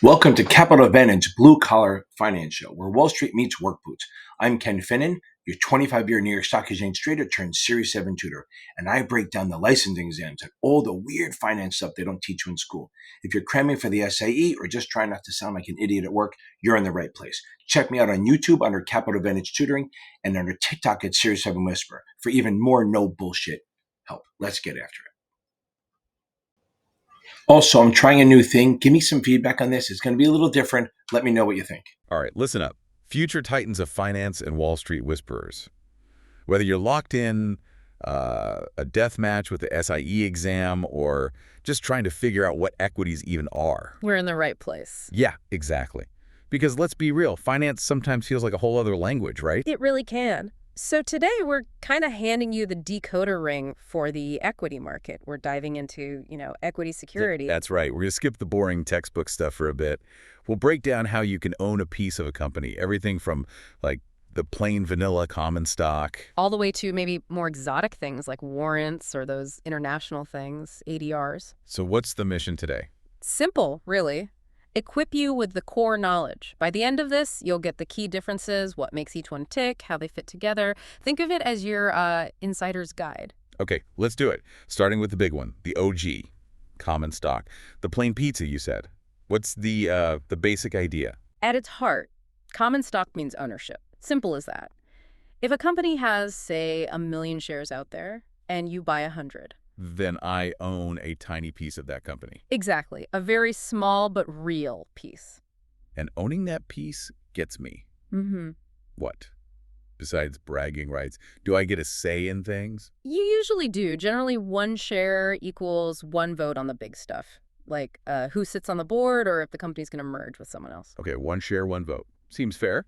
Welcome to Capital Advantage Blue Collar Finance Show, where Wall Street meets work boots. I'm Ken Finnan, your 25-year New York Stock Exchange trader turned Series 7 tutor, and I break down the licensing exams and all the weird finance stuff they don't teach you in school. If you're cramming for the SIE or just trying not to sound like an idiot at work, you're in the right place. Check me out on YouTube under Capital Advantage Tutoring and under TikTok at Series 7 Whisper for even more no bullshit help. Let's get after it. Also, I'm trying a new thing. Give me some feedback on this. It's going to be a little different. Let me know what you think. All right, listen up. Future titans of finance and Wall Street whisperers. Whether you're locked in a death match with the SIE exam or just trying to figure out what equities even are. We're in the right place. Yeah, exactly. Because let's be real, finance sometimes feels like a whole other language, right? It really can. So today we're kind of handing you the decoder ring for the equity market. We're diving into, equity security. That's right. We're going to skip the boring textbook stuff for a bit. We'll break down how you can own a piece of a company. Everything from like the plain vanilla common stock. All the way to maybe more exotic things like warrants or those international things, ADRs. So what's the mission today? Simple, really. Equip you with the core knowledge. By the end of this, you'll get the key differences, what makes each one tick, how they fit together. Think of it as your insider's guide. Okay, let's do it. Starting with the big one, the OG, common stock. The plain pizza, you said. What's the basic idea? At its heart, common stock means ownership. Simple as that. If a company has, say, 1 million shares out there, and you buy 100, then I own a tiny piece of that company. Exactly. A very small but real piece. And owning that piece gets me. Mm-hmm. What? Besides bragging rights, do I get a say in things? You usually do. Generally, 1 share equals 1 vote on the big stuff. Like who sits on the board or if the company's going to merge with someone else. Okay, 1 share, 1 vote. Seems fair.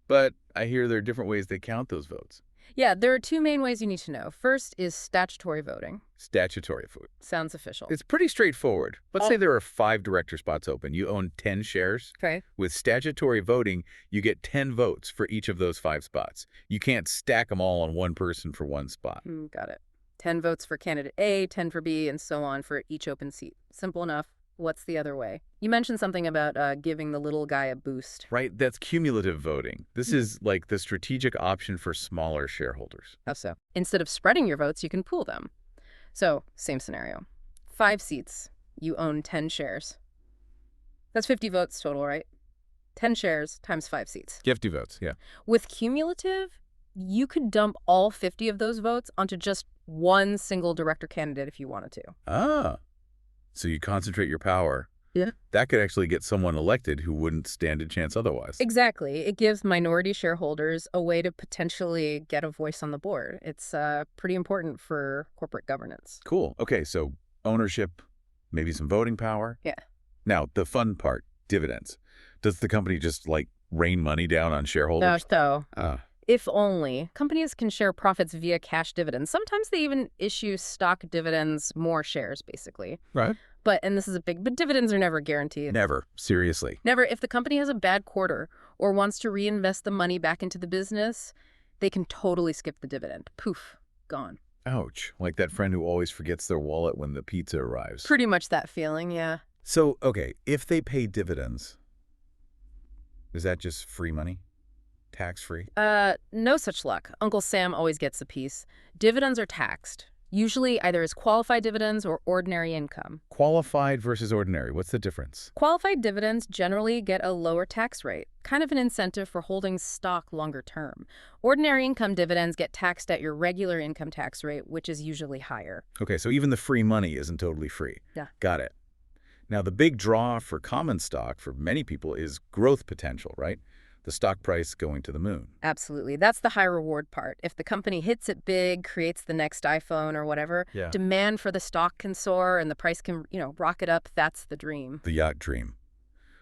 But I hear there are different ways they count those votes. Yeah, there are 2 main ways you need to know. First is statutory voting. Statutory vote. Sounds official. It's pretty straightforward. Let's say there are 5 director spots open. You own 10 shares. Okay. With statutory voting, you get 10 votes for each of those 5 spots. You can't stack them all on one person for 1 spot. Got it. 10 votes for candidate A, 10 for B, and so on for each open seat. Simple enough. What's the other way? You mentioned something about giving the little guy a boost. Right, that's cumulative voting. This is like the strategic option for smaller shareholders. How so? Instead of spreading your votes, you can pool them. So, same scenario. 5 seats. You own 10 shares. That's 50 votes total, right? 10 shares times 5 seats. 50 votes, yeah. With cumulative, you could dump all 50 of those votes onto just one single director candidate if you wanted to. Ah, so you concentrate your power. Yeah. That could actually get someone elected who wouldn't stand a chance otherwise. Exactly. It gives minority shareholders a way to potentially get a voice on the board. It's pretty important for corporate governance. Cool. Okay, so ownership, maybe some voting power. Yeah. Now, the fun part, dividends. Does the company just, rain money down on shareholders? No, Ah. if only. Companies can share profits via cash dividends. Sometimes they even issue stock dividends, more shares, basically. Right. And this is but dividends are never guaranteed. Never. Seriously. Never. If the company has a bad quarter or wants to reinvest the money back into the business, they can totally skip the dividend. Poof, gone. Ouch. Like that friend who always forgets their wallet when the pizza arrives. Pretty much that feeling, yeah. So, okay, if they pay dividends, is that just free money? Tax-free? No such luck. Uncle Sam always gets a piece. Dividends are taxed. Usually either as qualified dividends or ordinary income. Qualified versus ordinary. What's the difference? Qualified dividends generally get a lower tax rate, kind of an incentive for holding stock longer term. Ordinary income dividends get taxed at your regular income tax rate, which is usually higher. Okay, so even the free money isn't totally free. Yeah. Got it. Now, the big draw for common stock for many people is growth potential, right? The stock price going to the moon. Absolutely. That's the high reward part. If the company hits it big, creates the next iPhone or whatever, Yeah. demand for the stock can soar and the price can, rocket up. That's the dream. The yacht dream.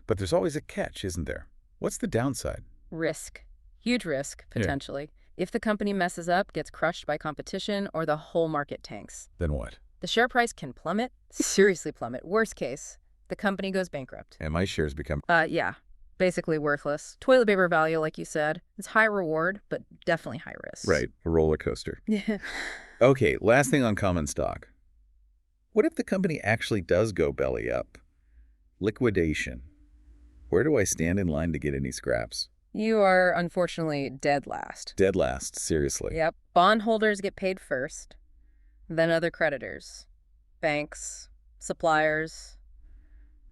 But there's always a catch, isn't there? What's the downside? Risk. Huge risk, Yeah. potentially. If the company messes up, gets crushed by competition, or the whole market tanks. Then what? The share price can plummet, seriously plummet. Worst case, the company goes bankrupt. And my shares become... Yeah. Basically worthless. Toilet paper value, like you said. It's high reward, but definitely high risk. Right, a roller coaster. Yeah. Okay, last thing on common stock. What if the company actually does go belly up? Liquidation. Where do I stand in line to get any scraps? You are unfortunately dead last. Dead last, seriously. Yep. Bondholders get paid first, then other creditors, banks, suppliers,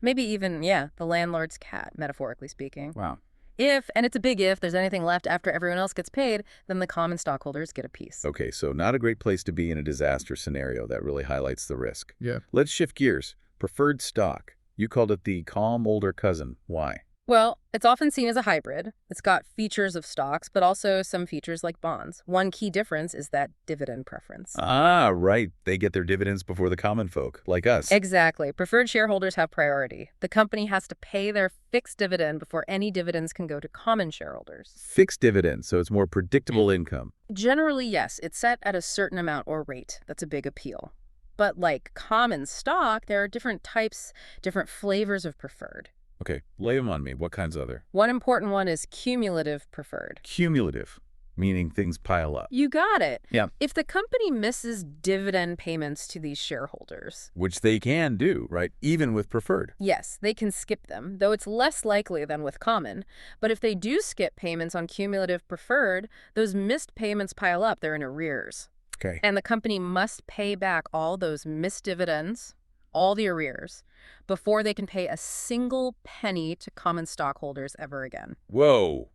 maybe even, yeah, the landlord's cat, metaphorically speaking. Wow. If, and it's a big if, there's anything left after everyone else gets paid, then the common stockholders get a piece. Okay, so not a great place to be in a disaster scenario. That really highlights the risk. Yeah. Let's shift gears. Preferred stock. You called it the calm older cousin. Why? Well, it's often seen as a hybrid. It's got features of stocks, but also some features like bonds. One key difference is that dividend preference. Ah, right. They get their dividends before the common folk, like us. Exactly. Preferred shareholders have priority. The company has to pay their fixed dividend before any dividends can go to common shareholders. Fixed dividends, so it's more predictable income. Generally, yes, it's set at a certain amount or rate. That's a big appeal. But like common stock, there are different types, different flavors of preferred. Okay, lay them on me. What kinds other? One important one is cumulative preferred. Cumulative, meaning things pile up. You got it. Yeah. If the company misses dividend payments to these shareholders, Which they can do, right? Even with preferred. yes, they can skip them, though it's less likely than with common. But if they do skip payments on cumulative preferred, those missed payments pile up. They're in arrears. Okay. And the company must pay back all those missed dividends, all the arrears, before they can pay a single penny to common stockholders ever again. Whoa.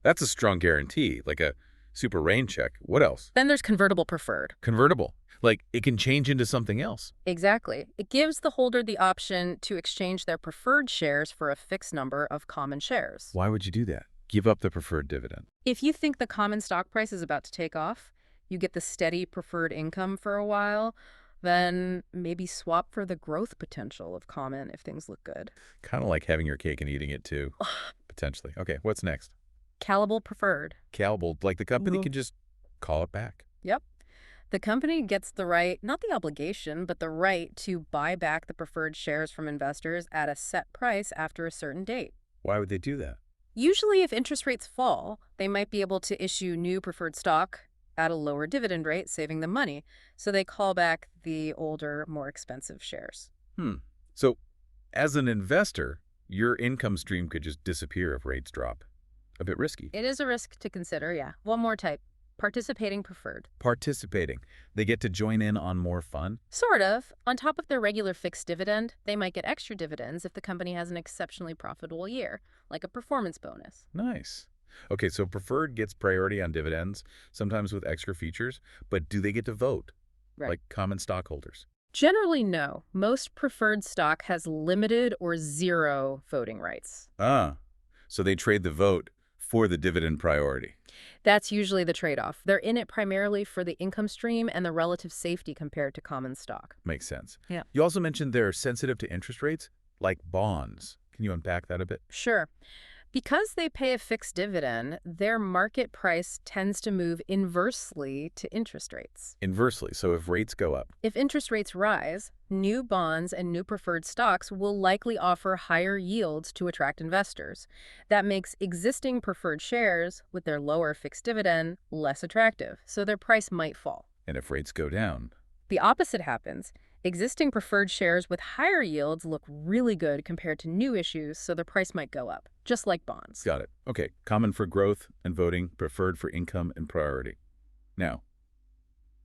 That's a strong guarantee, like a super rain check. What else? Then there's convertible preferred. Convertible. Like it can change into something else. Exactly. It gives the holder the option to exchange their preferred shares for a fixed number of common shares. Why would you do that? Give up the preferred dividend. If you think the common stock price is about to take off, you get the steady preferred income for a while, then maybe swap for the growth potential of common if things look good. Kind of like having your cake and eating it too. Potentially. Okay, what's next? Callable preferred. Callable, like the company Mhm. can just call it back. Yep. The company gets the right, not the obligation, but the right to buy back the preferred shares from investors at a set price after a certain date. Why would they do that? Usually, if interest rates fall, they might be able to issue new preferred stock at a lower dividend rate, saving them money. So they call back the older, more expensive shares. So, as an investor, your income stream could just disappear if rates drop. A bit risky. It is a risk to consider, yeah. One more type, participating preferred. Participating. They get to join in on more fun. Sort of. On top of their regular fixed dividend, they might get extra dividends if the company has an exceptionally profitable year, like a performance bonus. Nice. Okay, so preferred gets priority on dividends, sometimes with extra features, but do they get to vote? Right. Like common stockholders? Generally, no. Most preferred stock has limited or zero voting rights. Ah, so they trade the vote for the dividend priority. That's usually the trade-off. They're in it primarily for the income stream and the relative safety compared to common stock. Makes sense. Yeah. You also mentioned they're sensitive to interest rates, like bonds. Can you unpack that a bit? Sure. Because they pay a fixed dividend, their market price tends to move inversely to interest rates. Inversely, so if rates go up. If interest rates rise, new bonds and new preferred stocks will likely offer higher yields to attract investors. That makes existing preferred shares, with their lower fixed dividend, less attractive, so their price might fall. And if rates go down? The opposite happens. Existing preferred shares with higher yields look really good compared to new issues, so the price might go up, just like bonds. Got it. Okay, common for growth and voting, preferred for income and priority. Now,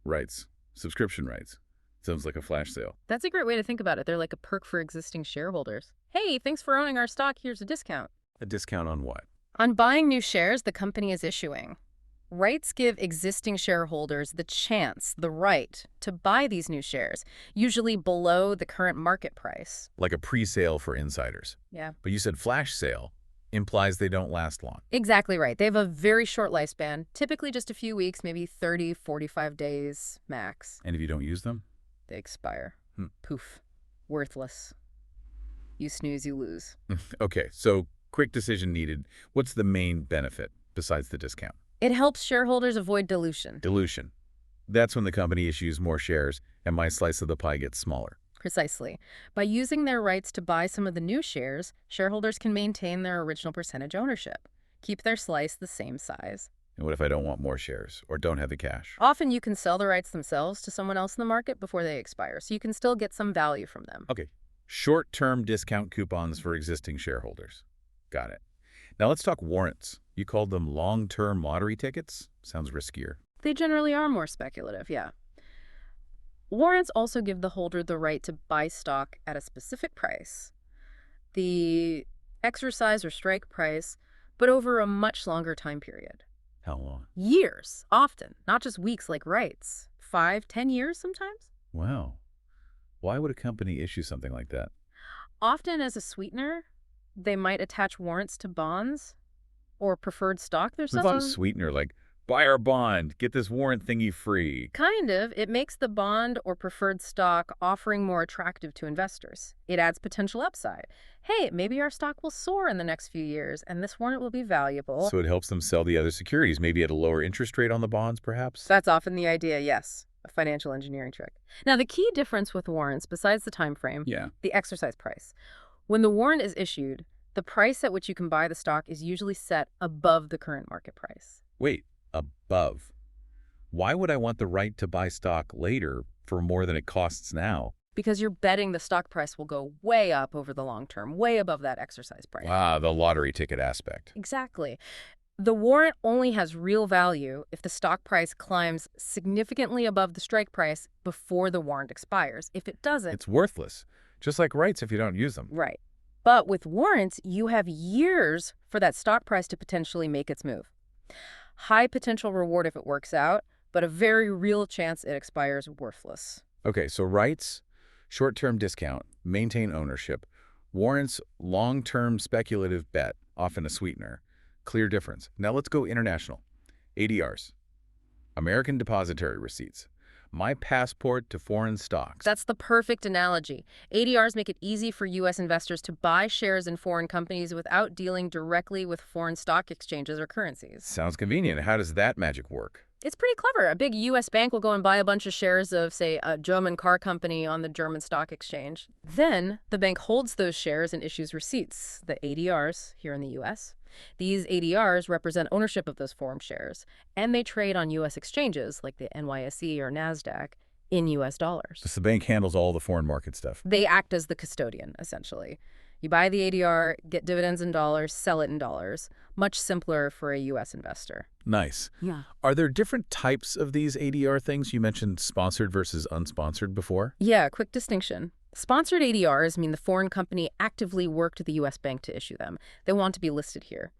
rights, subscription rights. Sounds like a flash sale. That's a great way to think about it. They're like a perk for existing shareholders. Hey, thanks for owning our stock. Here's a discount. A discount on what? On buying new shares the company is issuing. Rights give existing shareholders the chance, the right, to buy these new shares, usually below the current market price. Like a pre-sale for insiders. Yeah. But you said flash sale implies they don't last long. Exactly right. They have a very short lifespan, typically just a few weeks, maybe 30, 45 days max. And if you don't use them? They expire. Poof. Worthless. You snooze, you lose. Okay, so quick decision needed. What's the main benefit besides the discount? It helps shareholders avoid dilution. Dilution. That's when the company issues more shares and my slice of the pie gets smaller. Precisely. By using their rights to buy some of the new shares, shareholders can maintain their original percentage ownership, keep their slice the same size. And what if I don't want more shares or don't have the cash? Often you can sell the rights themselves to someone else in the market before they expire, so you can still get some value from them. Okay, short-term discount coupons for existing shareholders. Got it. Now let's talk warrants. You called them long-term lottery tickets? Sounds riskier. They generally are more speculative, yeah. Warrants also give the holder the right to buy stock at a specific price, the exercise or strike price, but over a much longer time period. How long? Years, often, not just weeks like rights. 5, 10 years sometimes. Wow. Why would a company issue something like that? Often as a sweetener, they might attach warrants to bonds or preferred stock they're What's selling. a sweetener like, buy our bond, get this warrant thingy free? Kind of. It makes the bond or preferred stock offering more attractive to investors. It adds potential upside. Hey, maybe our stock will soar in the next few years, and this warrant will be valuable. So it helps them sell the other securities, maybe at a lower interest rate on the bonds, perhaps? That's often the idea, yes. A financial engineering trick. Now, the key difference with warrants, besides the time frame, the exercise price. When the warrant is issued, the price at which you can buy the stock is usually set above the current market price. Wait, above. Why would I want the right to buy stock later for more than it costs now? Because you're betting the stock price will go way up over the long term, way above that exercise price. Ah, the lottery ticket aspect. Exactly. The warrant only has real value if the stock price climbs significantly above the strike price before the warrant expires. If it doesn't, It's worthless, just like rights if you don't use them. right. But with warrants, you have years for that stock price to potentially make its move. High potential reward if it works out, but a very real chance it expires worthless. Okay, so rights, short-term discount, maintain ownership. Warrants, long-term speculative bet, often a sweetener. Clear difference. Now let's go international. ADRs, American Depository Receipts. My passport to foreign stocks. That's the perfect analogy. ADRs make it easy for U.S. investors to buy shares in foreign companies without dealing directly with foreign stock exchanges or currencies. Sounds convenient. How does that magic work? It's pretty clever. A big U.S. bank will go and buy a bunch of shares of, say, a German car company on the German stock exchange. Then the bank holds those shares and issues receipts, the ADRs, here in the U.S. These ADRs represent ownership of those foreign shares, and they trade on U.S. exchanges like the NYSE or NASDAQ in U.S. dollars. So the bank handles all the foreign market stuff. They act as the custodian, essentially. You buy the ADR, get dividends in dollars, sell it in dollars. Much simpler for a U.S. investor. Nice. Yeah. Are there different types of these ADR things? You mentioned sponsored versus unsponsored before. Yeah, quick distinction. Sponsored ADRs mean the foreign company actively worked with the U.S. bank to issue them. They want to be listed here.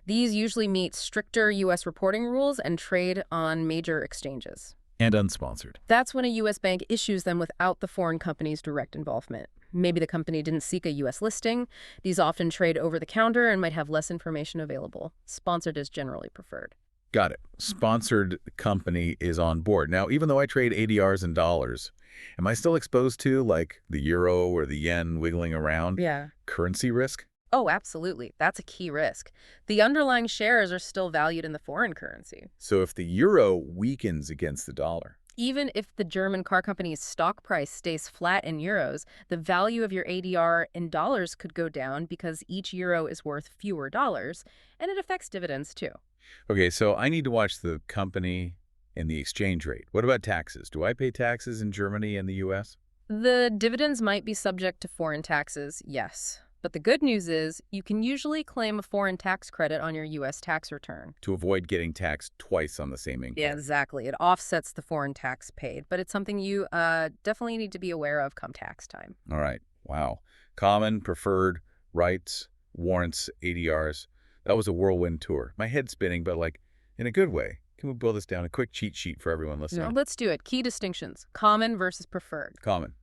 These usually meet stricter U.S. reporting rules and trade on major exchanges. And unsponsored. That's when a U.S. bank issues them without the foreign company's direct involvement. Maybe the company didn't seek a U.S. listing. These often trade over the counter and might have less information available. Sponsored is generally preferred. Got it. Sponsored company is on board. Now, even though I trade ADRs in dollars, am I still exposed to, like, the euro or the yen wiggling around? Yeah. Currency risk? Oh, absolutely. That's a key risk. The underlying shares are still valued in the foreign currency. So if the euro weakens against the dollar, Even if the German car company's stock price stays flat in euros, the value of your ADR in dollars could go down because each euro is worth fewer dollars, and it affects dividends too. okay, so I need to watch the company and the exchange rate. What about taxes? Do I pay taxes in Germany and the U.S.? The dividends might be subject to foreign taxes, yes. But the good news is you can usually claim a foreign tax credit on your U.S. tax return. To avoid getting taxed twice on the same income. Yeah, exactly. It offsets the foreign tax paid, but it's something you definitely need to be aware of come tax time. All right. Wow. Common, preferred, rights, warrants, ADRs. That was a whirlwind tour. My head's spinning, but like in a good way. Can we boil this down? A quick cheat sheet for everyone listening. Let's do it. Key distinctions. Common versus preferred. Common.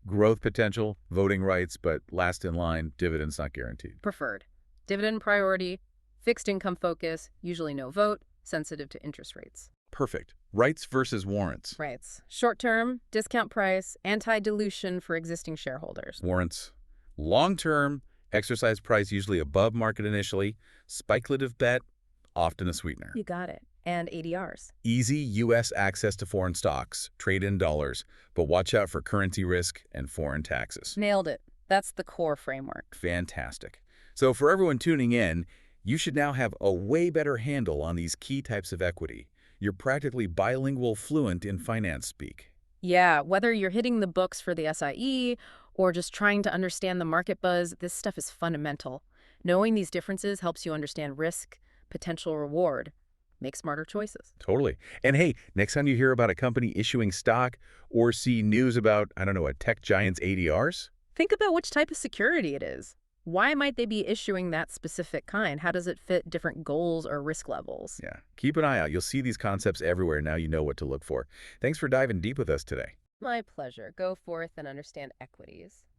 Growth potential, voting rights, but last in line, dividends not guaranteed. Preferred. Dividend priority, fixed income focus, usually no vote, sensitive to interest rates. Perfect. Rights versus warrants. Rights. Short term, discount price, anti-dilution for existing shareholders. Warrants. Long term, exercise price usually above market initially, speculative bet, often a sweetener. You got it. And ADRs. Easy U.S. access to foreign stocks, trade in dollars, but watch out for currency risk and foreign taxes. Nailed it. That's the core framework. Fantastic. So for everyone tuning in, you should now have a way better handle on these key types of equity. You're practically bilingual fluent in finance speak. Yeah, whether you're hitting the books for the SIE or just trying to understand the market buzz, this stuff is fundamental. Knowing these differences helps you understand risk, potential reward, make smarter choices. Totally. And hey, next time you hear about a company issuing stock or see news about, I don't know, a tech giant's ADRs, Think about which type of security it is. Why might they be issuing that specific kind? How does it fit different goals or risk levels? yeah, keep an eye out. You'll see these concepts everywhere. Now you know what to look for. Thanks for diving deep with us today. My pleasure. Go forth and understand equities.